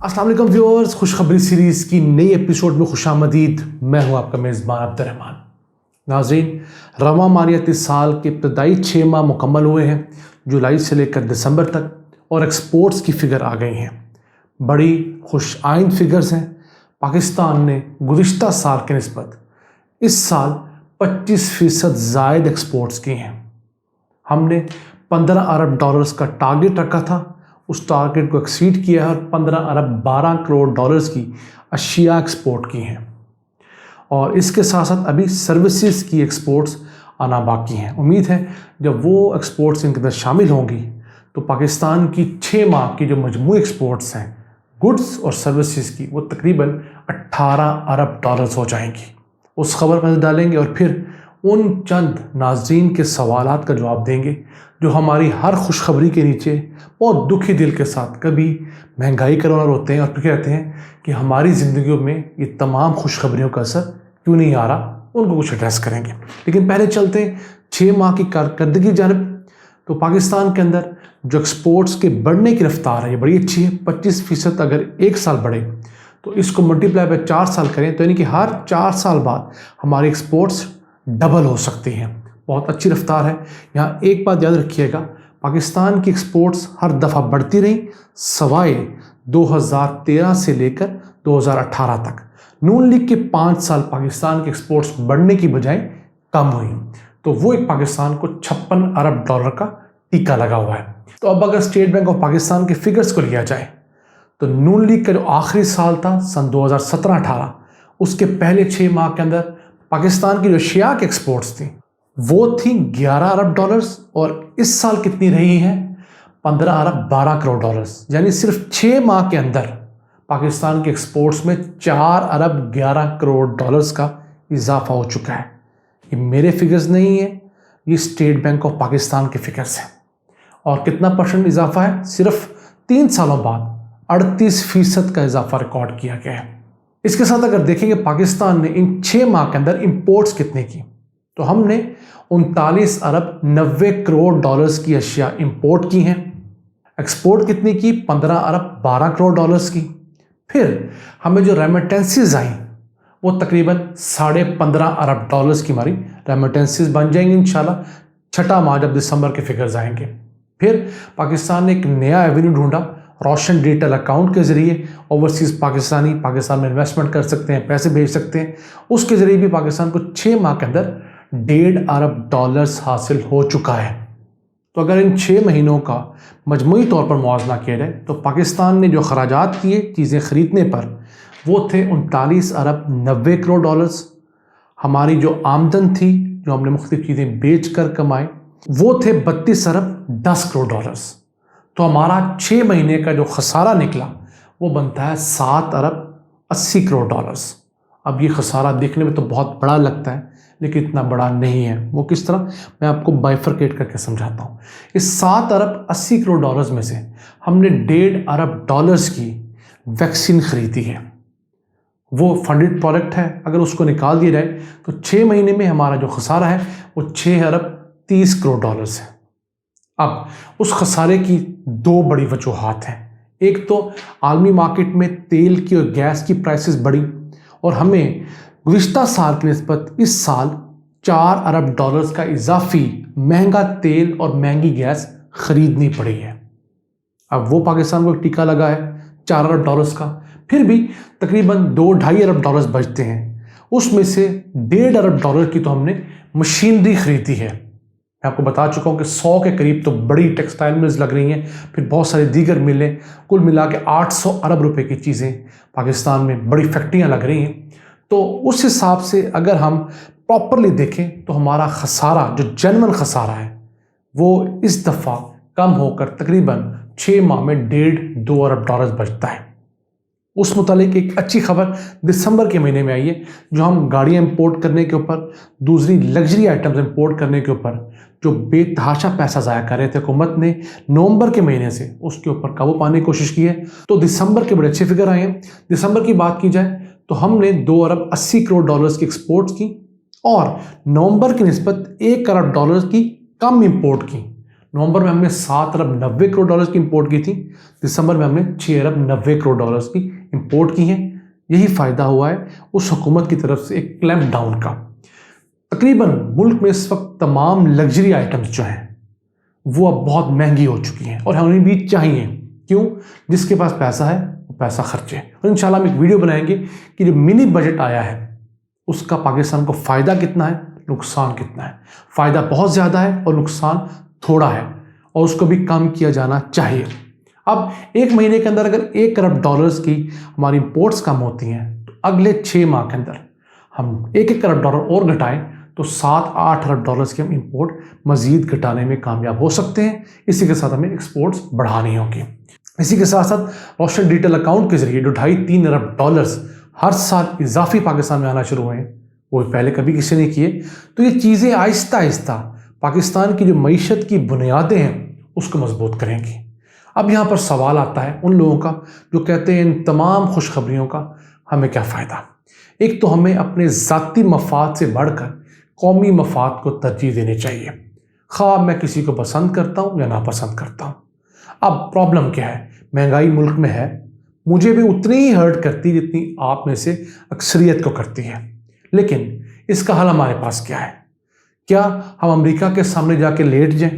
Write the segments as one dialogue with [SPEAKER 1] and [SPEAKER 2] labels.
[SPEAKER 1] अस्सलाम वालेकुम व्यूअर्स, खुशखबरी सीरीज़ की नई एपिसोड में खुशामदीद। मैं हूं आपका मेज़बान अब्दुर्रहमान। नाज़रीन, रवां मालियाती साल के इब्तदाई 6 माह मुकम्मल हुए हैं, जुलाई से लेकर दिसंबर तक, और एक्सपोर्ट्स की फ़िगर आ गई हैं। बड़ी खुश आइंद फ़िगर्स हैं। पाकिस्तान ने गुज़िश्ता साल के निस्बत इस साल 25% ज़ायद एक्सपोर्ट्स की हैं। हमने 15 अरब डॉलर्स का टारगेट रखा था, उस टारगेट को एक्सीड किया है और 15 अरब 12 करोड़ डॉलर्स की अशिया एक्सपोर्ट की हैं। और इसके साथ साथ अभी सर्विसेज की एक्सपोर्ट्स आना बाकी हैं। उम्मीद है जब वो एक्सपोर्ट्स इनके अंदर शामिल होंगी तो पाकिस्तान की 6 माह की जो मजमूई एक्सपोर्ट्स हैं गुड्स और सर्विसेज की, वो तकरीबन 18 अरब डॉलर्स हो जाएंगी। उस खबर पर डालेंगे और फिर उन चंद नाज़रीन के सवालात का जवाब देंगे जो हमारी हर खुशखबरी के नीचे बहुत दुखी दिल के साथ कभी महंगाई का रोना रोते हैं और फिर कहते हैं कि हमारी ज़िंदगियों में ये तमाम खुशखबरियों का असर क्यों नहीं आ रहा। उनको कुछ एड्रेस करेंगे, लेकिन पहले चलते हैं 6 माह की कारकर्दगी की जानिब। तो पाकिस्तान के अंदर जो एक्सपोर्ट्स के बढ़ने की रफ्तार है ये बड़ी अच्छी है। 25% अगर एक साल बढ़े तो इसको मल्टीप्लाई बाय 4 साल करें तो यानी कि हर 4 साल बाद हमारी एक्सपोर्ट्स डबल हो सकती हैं। बहुत अच्छी रफ्तार है। यहाँ एक बात याद रखिएगा, पाकिस्तान की एक्सपोर्ट्स हर दफ़ा बढ़ती रही सवाए 2013 से लेकर 2018 तक। नून लीग के 5 साल पाकिस्तान की एक्सपोर्ट्स बढ़ने की बजाय कम हुई, तो वो एक पाकिस्तान को 56 अरब डॉलर का टीका लगा हुआ है। तो अब अगर स्टेट बैंक ऑफ पाकिस्तान के फिगर्स को लिया जाए तो नून लीग का जो आखिरी साल था सन 2017-18, उसके पहले 6 माह के अंदर पाकिस्तान की जो शिया की एक्सपोर्ट्स थी वो थी 11 अरब डॉलर्स, और इस साल कितनी रही हैं 15 अरब 12 करोड़ डॉलर्स। यानी सिर्फ 6 माह के अंदर पाकिस्तान के एक्सपोर्ट्स में 4 अरब 11 करोड़ डॉलर्स का इजाफा हो चुका है। ये मेरे फिगर्स नहीं है, ये स्टेट बैंक ऑफ पाकिस्तान के फिगर्स हैं। और कितना परसेंट इजाफा है? सिर्फ 3 सालों बाद 38% का इजाफा रिकॉर्ड किया गया है। इसके साथ अगर देखेंगे पाकिस्तान ने इन 6 माह के अंदर इंपोर्ट्स कितने की, तो हमने 39 अरब 90 करोड़ डॉलर्स की अशिया इंपोर्ट की हैं। एक्सपोर्ट कितनी की? 15 अरब 12 करोड़ डॉलर्स की। फिर हमें जो रेमिटेंसीज आई वो तकरीबन 15.5 अरब डॉलर्स की हमारी रेमिटेंसीज बन जाएंगी इंशाल्लाह छठा माह जब दिसंबर के फिगर्स आएंगे। फिर पाकिस्तान ने एक नया एवेन्यू ढूंढा, रोशन डिजिटल अकाउंट के ज़रिए ओवरसीज़ पाकिस्तानी पाकिस्तान में इन्वेस्टमेंट कर सकते हैं, पैसे भेज सकते हैं। उसके ज़रिए भी पाकिस्तान को 6 माह के अंदर 1.5 अरब डॉलर्स हासिल हो चुका है। तो अगर इन 6 महीनों का मजमूई तौर पर मुआवजा किया जाए तो पाकिस्तान ने जो खराजात किए चीज़ें ख़रीदने पर वो थे 39 अरब 90 करोड़ डॉलर्स। हमारी जो आमदन थी, जो हमने मुख्तलिफ चीज़ें बेच कर कमाए, वो थे 32 अरब 10 करोड़ डॉलर्स। तो हमारा 6 महीने का जो खसारा निकला वो बनता है 7 अरब 80 करोड़ डॉलर्स। अब ये खसारा देखने में तो बहुत बड़ा लगता है, लेकिन इतना बड़ा नहीं है। वो किस तरह, मैं आपको बाइफरकेट करके समझाता हूँ। इस 7 अरब 80 करोड़ डॉलर्स में से हमने 1.5 अरब डॉलर्स की वैक्सीन खरीदी है। वो फंडेड प्रोडक्ट है। अगर उसको निकाल दिया जाए तो 6 महीने में हमारा जो खसारा है वो 6 अरब 30 करोड़ डॉलर्स है। अब उस खसारे की 2 बड़ी वजूहात हैं। एक तो आलमी मार्केट में तेल की और गैस की प्राइसेस बढ़ी और हमें गुज़िश्ता साल की निस्बत इस साल 4 अरब डॉलर्स का इजाफी महंगा तेल और महंगी गैस खरीदनी पड़ी है। अब वो पाकिस्तान को एक टीका लगा है 4 अरब डॉलर्स का। फिर भी तकरीबन 2-2.5 अरब डॉलर्स बचते हैं। उसमें से 1.5 अरब डॉलर की तो हमने मशीनरी खरीदी है। मैं आपको बता चुका हूँ कि 100 के करीब तो बड़ी टेक्सटाइल मिल्स लग रही हैं, फिर बहुत सारी दीगर मिलें, कुल मिला के 800 अरब रुपए की चीज़ें पाकिस्तान में बड़ी फैक्ट्रियाँ लग रही हैं। तो उस हिसाब से अगर हम प्रॉपरली देखें तो हमारा खसारा, जो जेन्युइन खसारा है, वो इस दफ़ा कम होकर तकरीबन 6 माह में 1.5-2 अरब डॉलर्स बचता है। उस मुतालिक एक अच्छी खबर दिसंबर के महीने में आई है। जो हम गाड़ियाँ इंपोर्ट करने के ऊपर, दूसरी लग्जरी आइटम्स इंपोर्ट करने के ऊपर जो बेतहाशा पैसा ज़ाया कर रहे थे, हुकूमत ने नवंबर के महीने से उसके ऊपर काबू पाने की कोशिश की है। तो दिसंबर के बड़े अच्छे फिगर आए हैं। दिसंबर की बात की जाए तो हमने 2 अरब 80 करोड़ डॉलर्स की एक्सपोर्ट्स की और नवंबर की निस्बत 1 अरब डॉलर की कम इंपोर्ट की। नवंबर में हमने 7 अरब 90 करोड़ डॉलर्स की इंपोर्ट की थी, दिसंबर में हमने 6 अरब 90 करोड़ डॉलर्स की इंपोर्ट की है। यही फ़ायदा हुआ है उस हुकूमत की तरफ से एक क्लैंप डाउन का। तकरीबन मुल्क में इस वक्त तमाम लग्जरी आइटम्स जो हैं वो अब बहुत महंगी हो चुकी हैं और हमें भी चाहिए। क्यों? जिसके पास पैसा है वो पैसा खर्चे। और इंशाल्लाह हम एक वीडियो बनाएंगे कि जो मिनी बजट आया है उसका पाकिस्तान को फ़ायदा कितना है, नुकसान कितना है। फ़ायदा बहुत ज़्यादा है और नुकसान थोड़ा है और उसको भी कम किया जाना चाहिए। अब एक महीने के अंदर अगर 1 अरब डॉलर्स की हमारी इंपोर्ट्स कम होती हैं तो अगले 6 माह के अंदर हम 1 अरब डॉलर और घटाएं तो 7-8 अरब डॉलर्स की हम इंपोर्ट मज़ीद घटाने में कामयाब हो सकते हैं। इसी के साथ हमें एक्सपोर्ट्स बढ़ानी होगी। इसी के साथ साथ रोशन डिटेल अकाउंट के जरिए जो 2.5-3 अरब डॉलर्स हर साल इजाफी पाकिस्तान में आना शुरू हुए हैं वो पहले कभी किसी ने किए। तो ये चीज़ें आहिस्ता आहिस्ता पाकिस्तान की जो मईशत की बुनियादें हैं उसको मजबूत करेंगी। अब यहाँ पर सवाल आता है उन लोगों का जो कहते हैं इन तमाम खुशखबरियों का हमें क्या फ़ायदा। एक तो हमें अपने ज़ाती मफाद से बढ़कर कौमी मफाद को तरजीह देनी चाहिए, ख़्वाह मैं किसी को पसंद करता हूँ या नापसंद करता हूँ। अब प्रॉब्लम क्या है? महंगाई मुल्क में है, मुझे भी उतनी ही हर्ट करती जितनी आप में से अक्सरियत को करती है। लेकिन इसका हल हमारे पास क्या है? क्या हम अमेरिका के सामने जाके लेट जाएं,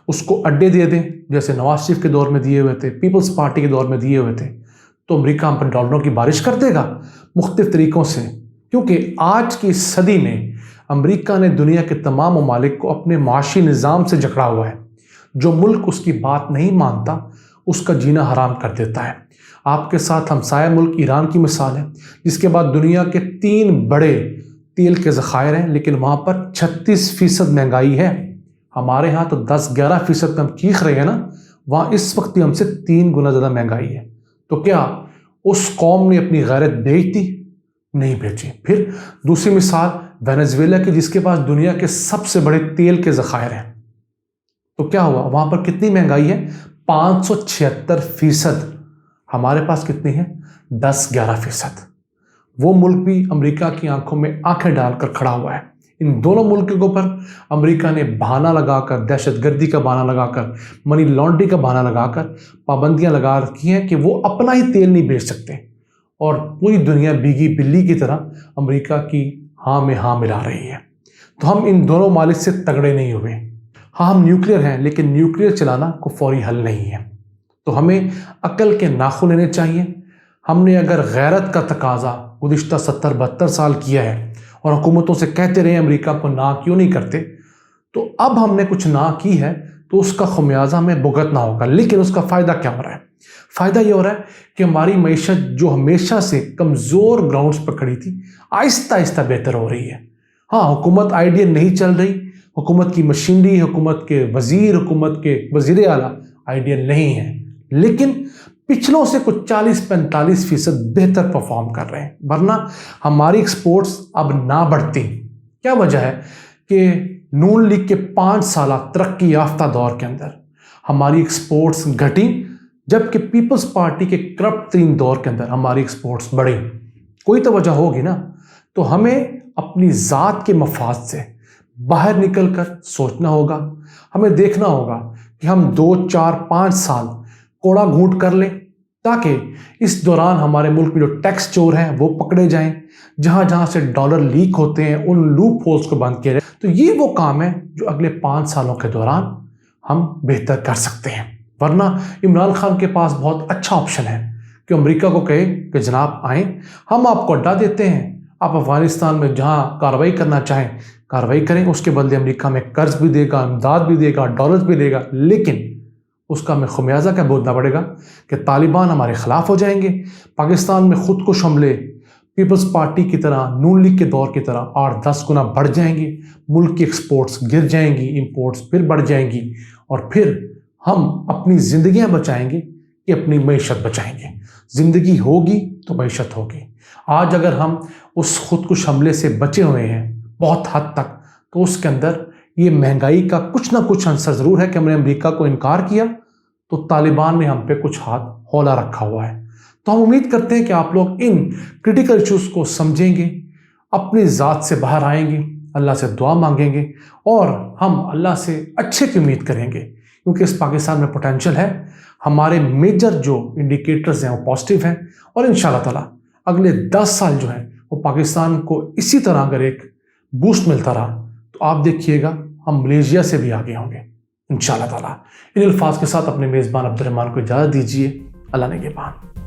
[SPEAKER 1] उसको अड्डे दे दें जैसे नवाज शरीफ के दौर में दिए हुए थे, पीपल्स पार्टी के दौर में दिए हुए थे, तो अमेरिका हम पर डॉलरों की बारिश कर देगा मुख्तलिफ तरीक़ों से। क्योंकि आज की सदी में अमेरिका ने दुनिया के तमाम ममालिक को अपने माशी निज़ाम से जकड़ा हुआ है। जो मुल्क उसकी बात नहीं मानता उसका जीना हराम कर देता है। आपके साथ हमसाया मुल्क ईरान की मिसाल है, जिसके बाद दुनिया के 3 बड़े तेल के ज़खायर हैं, लेकिन वहाँ पर 36% महंगाई है। हमारे यहाँ तो 10-11% में हम चीख रहे हैं ना, वहाँ इस वक्त भी हमसे 3 गुना ज़्यादा महंगाई है। तो क्या उस कौम ने अपनी गैरत बेच दी? नहीं बेची। फिर दूसरी मिसाल वेनेजुएला की, जिसके पास दुनिया के सबसे बड़े तेल के ज़खायर हैं, तो क्या हुआ? वहाँ पर कितनी महंगाई है? 576%। हमारे पास कितनी है? 10-11%। वो मुल्क भी अमेरिका की आंखों में आंखें डालकर खड़ा हुआ है। इन दोनों मुल्कों के ऊपर अमेरिका ने बहाना लगाकर, दहशतगर्दी का बहाना लगाकर, मनी लॉन्ड्रिंग का बहाना लगाकर पाबंदियां लगा रखी हैं कि वो अपना ही तेल नहीं बेच सकते और पूरी दुनिया भीगी बिल्ली की तरह अमेरिका की हाँ में हाँ मिला रही है। तो हम इन दोनों मालिक से तगड़े नहीं हुए। हाँ, हम न्यूक्लियर हैं, लेकिन न्यूक्लियर चलाना कोई फौरी हल नहीं है। तो हमें अक्ल के नाखून लेने चाहिए। हमने अगर गैरत का तकाजा गुज़िश्ता 70-72 साल किया है और हुकूमतों से कहते रहे अमेरिका को ना क्यों नहीं करते, तो अब हमने कुछ ना की है तो उसका खमियाजा हमें भुगतना होगा। लेकिन उसका फ़ायदा क्या हो रहा है? फ़ायदा ये हो रहा है कि हमारी मईशत जो हमेशा से कमज़ोर ग्राउंड्स पर खड़ी थी आहिस्ता आहिस्ता बेहतर हो रही है। हाँ, हुकूमत आइडियल नहीं चल रही, हुकूमत की मशीनरी, हुकूमत के वज़ीर, हुकूमत के वज़ीर आला आइडियल नहीं है, लेकिन पिछलों से कुछ 40-45% बेहतर परफॉर्म कर रहे हैं। वरना हमारी एक्सपोर्ट्स अब ना बढ़ती। क्या वजह है कि नून लीग के 5 साल तरक्की याफ्ता दौर के अंदर हमारी एक्सपोर्ट्स घटी, जबकि पीपल्स पार्टी के करप्ट तरीन दौर के अंदर हमारी एक्सपोर्ट्स बढ़ी? कोई तो वजह होगी ना। तो हमें अपनी ज़ात के मफाद से बाहर निकल कर सोचना होगा। हमें देखना होगा कि हम 2-4-5 साल कोड़ा घूंट कर लें ताकि इस दौरान हमारे मुल्क में जो टैक्स चोर हैं वो पकड़े जाएं, जहां जहां से डॉलर लीक होते हैं उन लूप होल्स को बंद किया जाए। तो ये वो काम है जो अगले 5 सालों के दौरान हम बेहतर कर सकते हैं। वरना इमरान खान के पास बहुत अच्छा ऑप्शन है कि अमेरिका को कहे कि जनाब आएँ, हम आपको अड्डा देते हैं, आप अफ़गानिस्तान में जहाँ कार्रवाई करना चाहें कार्रवाई करें, उसके बदले अमेरिका में कर्ज भी देगा, इमदाद भी देगा, डॉलर्स भी देगा, लेकिन उसका हमें खमियाजा क्या भुगतना पड़ेगा कि तालिबान हमारे ख़िलाफ़ हो जाएंगे। पाकिस्तान में ख़ुद को हमले पीपल्स पार्टी की तरह, नून लीग के दौर की तरह 8-10 गुना बढ़ जाएंगी। मुल्क की एक्सपोर्ट्स गिर जाएंगी, इंपोर्ट्स फिर बढ़ जाएंगी और फिर हम अपनी ज़िंदगियाँ बचाएंगे कि अपनी मईशत बचाएंगे। ज़िंदगी होगी तो मईशत होगी। आज अगर हम उस खुदकुश हमले से बचे हुए हैं बहुत हद तक, तो उसके अंदर ये महंगाई का कुछ ना कुछ अंसर ज़रूर है कि हमने अमेरिका को इनकार किया तो तालिबान ने हम पे कुछ हाथ हौला रखा हुआ है। तो हम उम्मीद करते हैं कि आप लोग इन क्रिटिकल इशूज़ को समझेंगे, अपनी ज़ात से बाहर आएंगे, अल्लाह से दुआ मांगेंगे और हम अल्लाह से अच्छे की उम्मीद करेंगे। کیونکہ اس پاکستان میں پوٹینشیل ہے. ہمارے میجر جو انڈیکیٹرز ہیں وہ پازیٹیو ہیں اور انشاءاللہ تعالیٰ اگلے 10 سال جو ہیں وہ پاکستان کو اسی طرح اگر ایک بوسٹ ملتا رہا تو آپ دیکھیے گا ہم ملیشیا سے بھی آگے ہوں گے انشاءاللہ تعالیٰ. ان الفاظ کے ساتھ اپنے میزبان عبد الرحمان کو اجازت دیجیے. اللہ نگہبان.